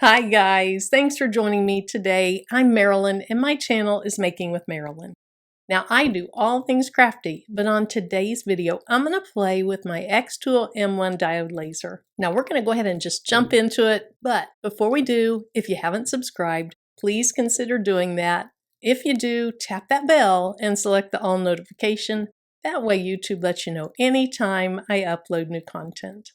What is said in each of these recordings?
Hi guys, thanks for joining me today. I'm Marilyn and my channel is Making with Marilyn. Now I do all things crafty, but on today's video I'm going to play with my xTool M1 diode laser. Now we're going to go ahead and just jump into it, but before we do, if you haven't subscribed, please consider doing that. If you do, tap that bell and select the all notification. That way YouTube lets you know anytime I upload new content.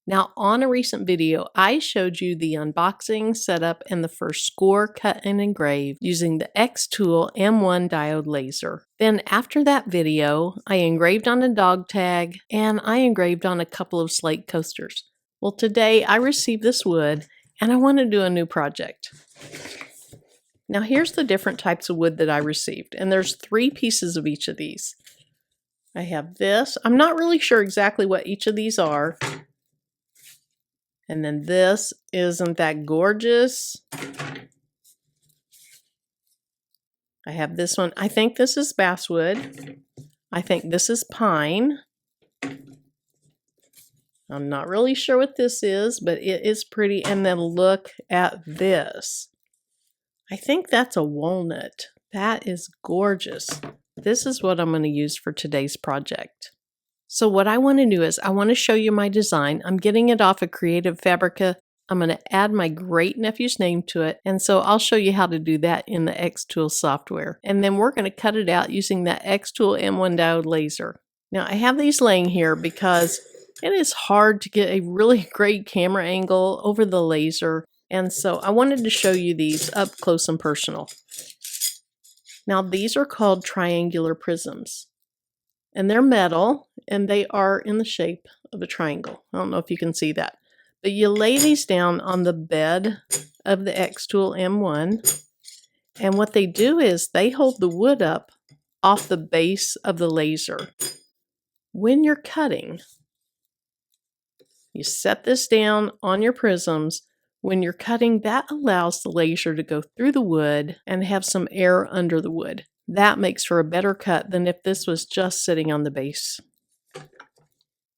Now, on a recent video, I showed you the unboxing, setup, and the first score, cut, and engrave using the xTool M1 diode laser. Then after that video, I engraved on a dog tag, and I engraved on a couple of slate coasters. Well, today I received this wood, and I want to do a new project. Now, here's the different types of wood that I received, and there's 3 pieces of each of these. I have this. I'm not really sure exactly what each of these are. And then this, isn't that gorgeous? I have this one. I think this is basswood. I think this is pine. I'm not really sure what this is, but it is pretty. And then look at this. I think that's a walnut. That is gorgeous. This is what I'm going to use for today's project. So what I want to do is I want to show you my design. I'm getting it off of Creative Fabrica. I'm going to add my great nephew's name to it. And so I'll show you how to do that in the xTool software. And then we're going to cut it out using that xTool M1 diode laser. Now I have these laying here because it is hard to get a really great camera angle over the laser. And so I wanted to show you these up close and personal. Now these are called triangular prisms. And they're metal, and they are in the shape of a triangle. I don't know if you can see that. But you lay these down on the bed of the xTool M1, and what they do is they hold the wood up off the base of the laser. When you're cutting, you set this down on your prisms. When you're cutting, that allows the laser to go through the wood and have some air under the wood. That makes for a better cut than if this was just sitting on the base.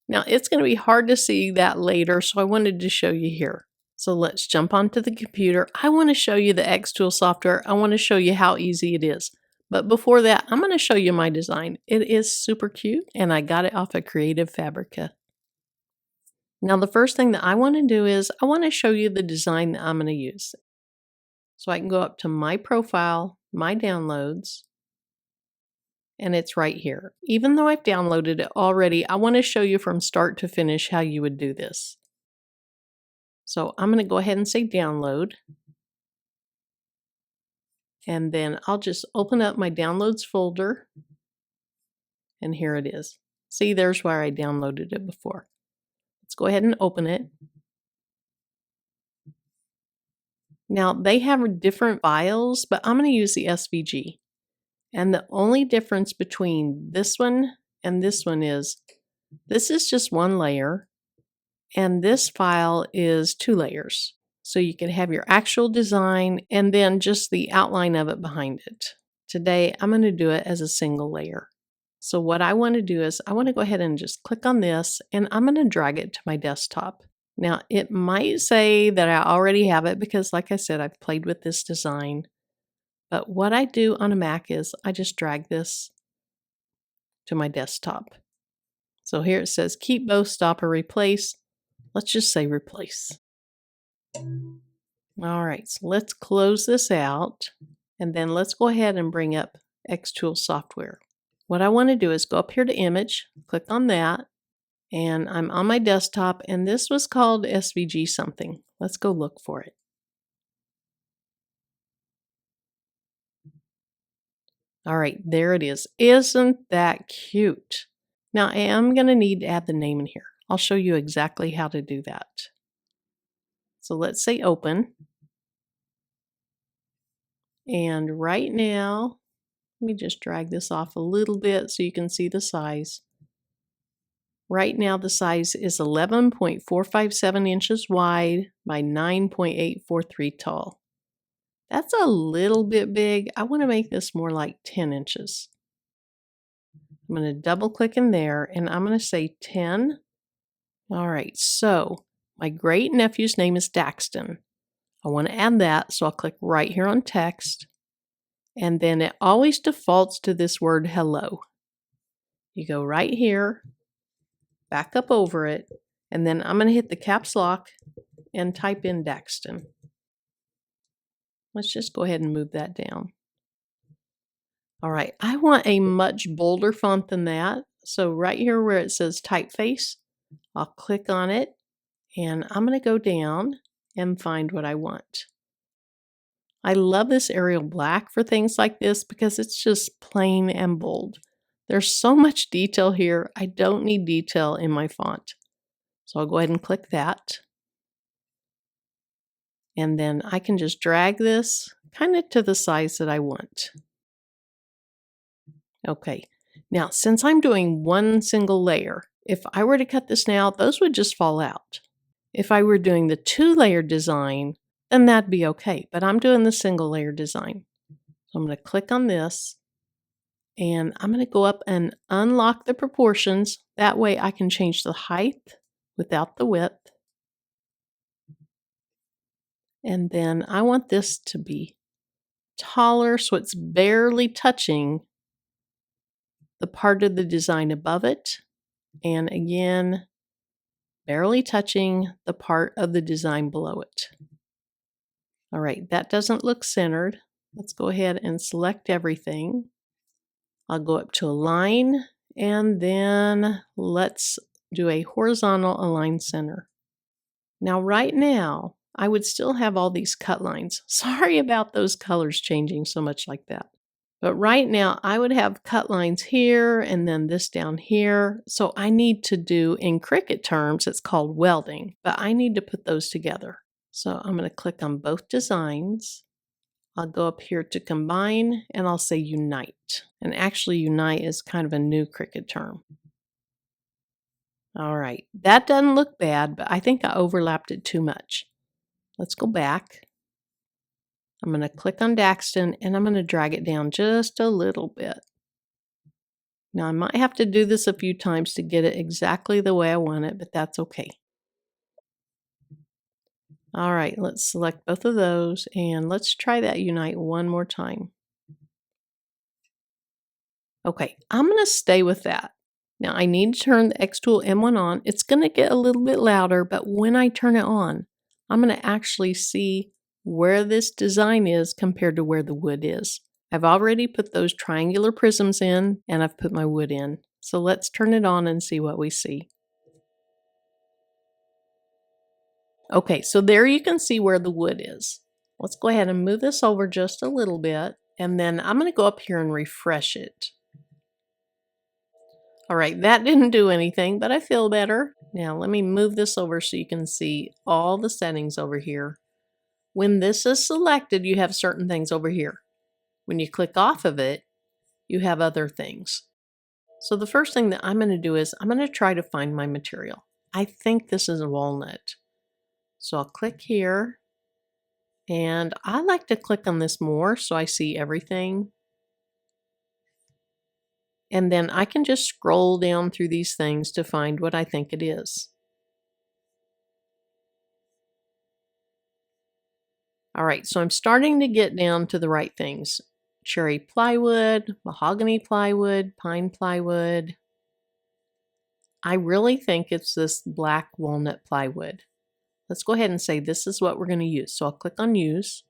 Now it's going to be hard to see that later, so I wanted to show you here. So let's jump onto the computer. I want to show you the xTool software. I want to show you how easy it is. But before that, I'm going to show you my design. It is super cute, and I got it off of Creative Fabrica. Now the first thing that I want to do is I want to show you the design that I'm going to use. So I can go up to my profile, my downloads, and it's right here. Even though I've downloaded it already, I want to show you from start to finish how you would do this. So I'm going to go ahead and say download. And then I'll just open up my downloads folder. And here it is. See, there's where I downloaded it before. Let's go ahead and open it. Now they have different files, but I'm going to use the SVG. And the only difference between this one and this one is this is just one layer and this file is 2 layers. So you can have your actual design and then just the outline of it behind it. Today I'm going to do it as a single layer. So what I want to do is I want to go ahead and just click on this and I'm going to drag it to my desktop. Now it might say that I already have it because like I said, I've played with this design. But what I do on a Mac is I just drag this to my desktop. So here it says keep both, stop, or replace. Let's just say replace. All right, so let's close this out. And then let's go ahead and bring up xTool software. What I want to do is go up here to image, click on that. And I'm on my desktop, and this was called SVG something. Let's go look for it. All right, there it is. Isn't that cute? Now I am going to need to add the name in here. I'll show you exactly how to do that. So let's say open. And right now, let me just drag this off a little bit so you can see the size. Right now the size is 11.457 inches wide by 9.843 tall. That's a little bit big. I want to make this more like 10 inches. I'm going to double click in there and I'm going to say 10. All right, so my great nephew's name is Daxton. I want to add that, so I'll click right here on text, and then it always defaults to this word hello. You go right here, back up over it, and then I'm going to hit the caps lock and type in Daxton. Let's just go ahead and move that down. All right, I want a much bolder font than that. So right here where it says typeface, I'll click on it, and I'm going to go down and find what I want. I love this Arial Black for things like this because it's just plain and bold. There's so much detail here. I don't need detail in my font. So I'll go ahead and click that. And then I can just drag this kind of to the size that I want. Okay, now since I'm doing one single layer, if I were to cut this now, those would just fall out. If I were doing the 2-layer design, then that'd be okay, but I'm doing the single layer design. So I'm going to click on this, and I'm going to go up and unlock the proportions. That way I can change the height without the width. And then I want this to be taller so it's barely touching the part of the design above it. And again, barely touching the part of the design below it. All right, that doesn't look centered. Let's go ahead and select everything. I'll go up to Align, and then let's do a horizontal align center. Now, right now, I would still have all these cut lines. Sorry about those colors changing so much like that. But right now, I would have cut lines here and then this down here. So I need to do, in Cricut terms, it's called welding, but I need to put those together. So I'm going to click on both designs. I'll go up here to combine, and I'll say unite. And actually, unite is kind of a new Cricut term. All right, that doesn't look bad, but I think I overlapped it too much. Let's go back. I'm going to click on Daxton, and I'm going to drag it down just a little bit. Now, I might have to do this a few times to get it exactly the way I want it, but that's okay. All right, let's select both of those, and let's try that unite one more time. Okay, I'm going to stay with that. Now, I need to turn the xTool M1 on. It's going to get a little bit louder, but when I turn it on, I'm going to actually see where this design is compared to where the wood is. I've already put those triangular prisms in, and I've put my wood in. So let's turn it on and see what we see. Okay, so there you can see where the wood is. Let's go ahead and move this over just a little bit, and then I'm going to go up here and refresh it. All right, that didn't do anything, but I feel better. Now let me move this over so you can see all the settings over here. When this is selected, you have certain things over here. When you click off of it, you have other things. So the first thing that I'm going to do is I'm going to try to find my material. I think this is a walnut. So I'll click here, and I like to click on this more so I see everything. And then I can just scroll down through these things to find what I think it is. All right, so I'm starting to get down to the right things. Cherry plywood, mahogany plywood, pine plywood. I really think it's this black walnut plywood. Let's go ahead and say this is what we're going to use. So I'll click on Use.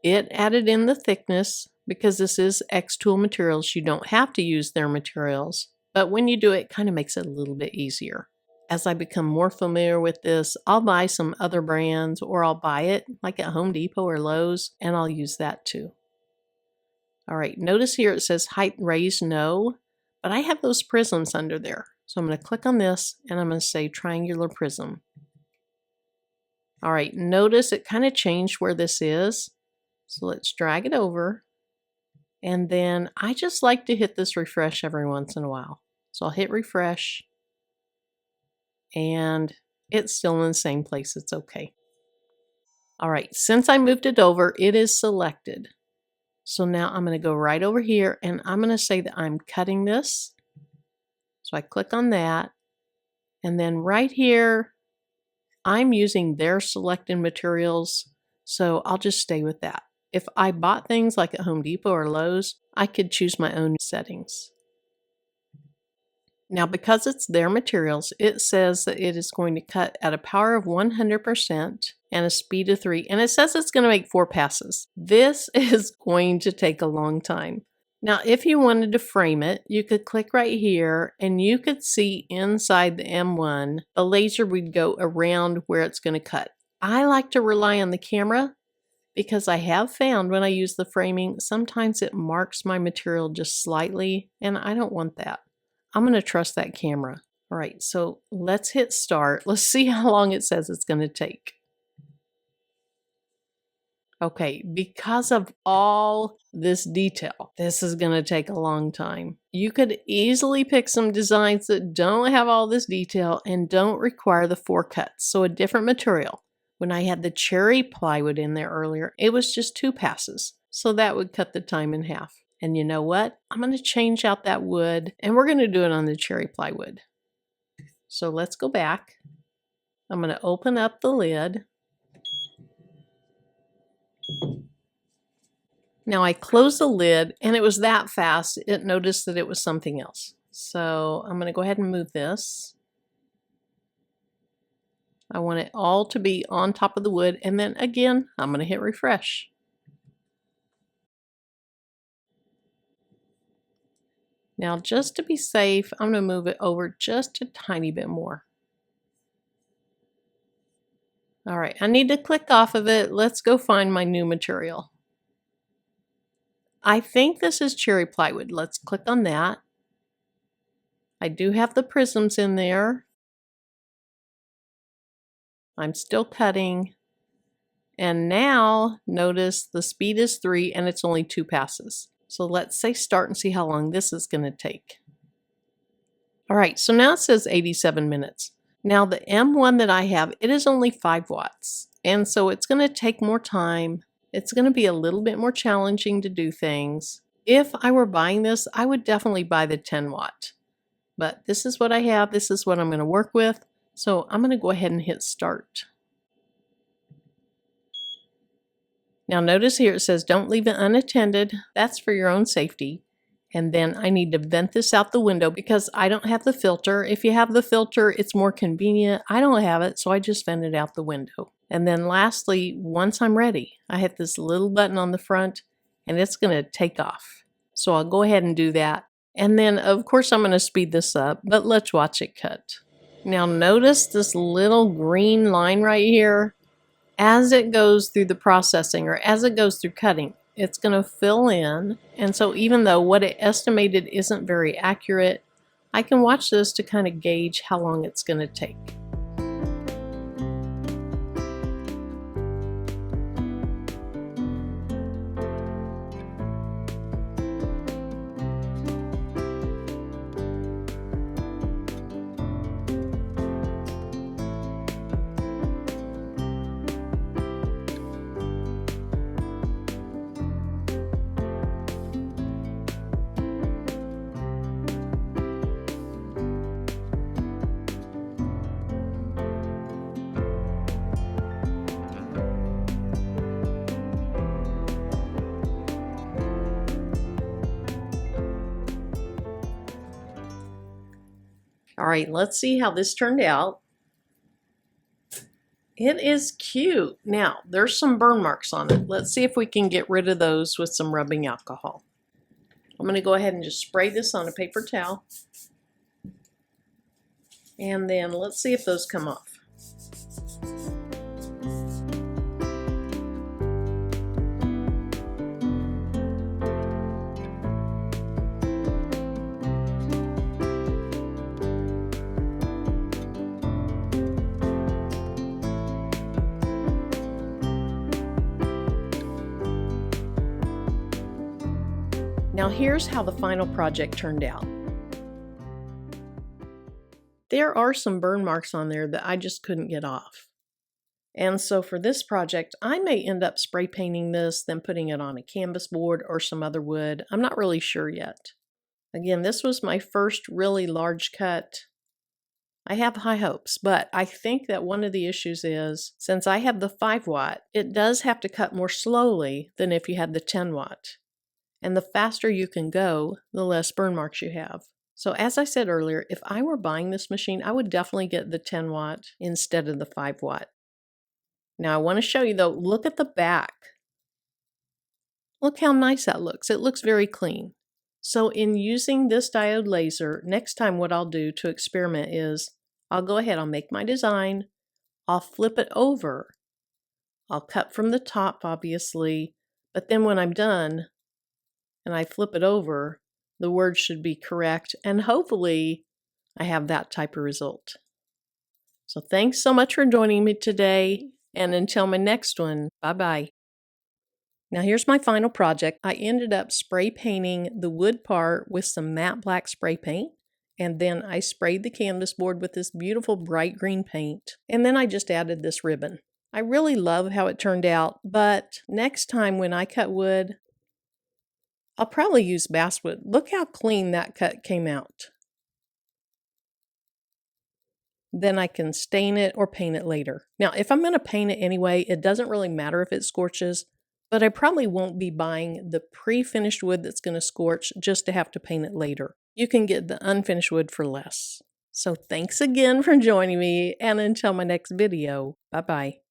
It added in the thickness. Because this is xTool materials, you don't have to use their materials, but when you do it, it kind of makes it a little bit easier. As I become more familiar with this, I'll buy some other brands, or I'll buy it like at Home Depot or Lowe's, and I'll use that too. All right, notice here it says height raised no, but I have those prisms under there. So I'm going to click on this, and I'm going to say triangular prism. All right, notice it kind of changed where this is. So let's drag it over. And then I just like to hit this refresh every once in a while. So I'll hit refresh, and it's still in the same place. It's okay. All right, since I moved it over, it is selected. So now I'm going to go right over here, and I'm going to say that I'm cutting this. So I click on that, and then right here, I'm using their selected materials, so I'll just stay with that. If I bought things like at Home Depot or Lowe's, I could choose my own settings. Now, because it's their materials, it says that it is going to cut at a power of 100% and a speed of 3, and it says it's going to make 4 passes. This is going to take a long time. Now, if you wanted to frame it, you could click right here and you could see inside the M1, the laser would go around where it's going to cut. I like to rely on the camera because I have found when I use the framing, sometimes it marks my material just slightly, and I don't want that. I'm going to trust that camera. All right, so let's hit start. Let's see how long it says it's going to take. Okay, because of all this detail, this is going to take a long time. You could easily pick some designs that don't have all this detail and don't require the 4 cuts, so a different material. When I had the cherry plywood in there earlier, it was just 2 passes, so that would cut the time in half. And you know what? I'm going to change out that wood, and we're going to do it on the cherry plywood. So let's go back. I'm going to open up the lid. Now I closed the lid, and it was that fast, it noticed that it was something else. So I'm going to go ahead and move this. I want it all to be on top of the wood, and then again, I'm going to hit refresh. Now, just to be safe, I'm going to move it over just a tiny bit more. All right, I need to click off of it. Let's go find my new material. I think this is cherry plywood. Let's click on that. I do have the prisms in there. I'm still cutting. And now notice the speed is 3 and it's only 2 passes. So let's say start and see how long this is going to take. All right, so now it says 87 minutes. Now the M1 that I have, it is only 5 watts. And so it's going to take more time. It's going to be a little bit more challenging to do things. If I were buying this, I would definitely buy the 10 watt. But this is what I have. This is what I'm going to work with. So I'm going to go ahead and hit start. Now notice here it says don't leave it unattended. That's for your own safety. And then I need to vent this out the window because I don't have the filter. If you have the filter, it's more convenient. I don't have it, so I just vent it out the window. And then lastly, once I'm ready, I hit this little button on the front and it's going to take off. So I'll go ahead and do that. And then of course I'm going to speed this up, but let's watch it cut. Now notice this little green line right here. As it goes through the processing or as it goes through cutting, it's going to fill in. And so even though what it estimated isn't very accurate, I can watch this to kind of gauge how long it's going to take. All right, let's see how this turned out. It is cute. Now, there's some burn marks on it. Let's see if we can get rid of those with some rubbing alcohol. I'm going to go ahead and just spray this on a paper towel. And then let's see if those come off. Now here's how the final project turned out. There are some burn marks on there that I just couldn't get off. And so for this project, I may end up spray painting this, then putting it on a canvas board or some other wood. I'm not really sure yet. Again, this was my first really large cut. I have high hopes, but I think that one of the issues is, since I have the 5 watt, it does have to cut more slowly than if you had the 10 watt. And the faster you can go, the less burn marks you have. So as I said earlier, if I were buying this machine, I would definitely get the 10 watt instead of the 5 watt. Now I want to show you though, look at the back. Look how nice that looks. It looks very clean. So in using this diode laser, next time what I'll do to experiment is, I'll go ahead, I'll make my design, I'll flip it over, I'll cut from the top obviously, but then when I'm done and I flip it over, the words should be correct and hopefully I have that type of result. So thanks so much for joining me today, and until my next one, bye-bye. Now here's my final project. I ended up spray painting the wood part with some matte black spray paint, and then I sprayed the canvas board with this beautiful bright green paint, and then I just added this ribbon. I really love how it turned out, but next time when I cut wood, I'll probably use basswood. Look how clean that cut came out. Then I can stain it or paint it later. Now, if I'm going to paint it anyway, it doesn't really matter if it scorches, but I probably won't be buying the pre-finished wood that's going to scorch just to have to paint it later. You can get the unfinished wood for less. So thanks again for joining me, and until my next video, bye-bye.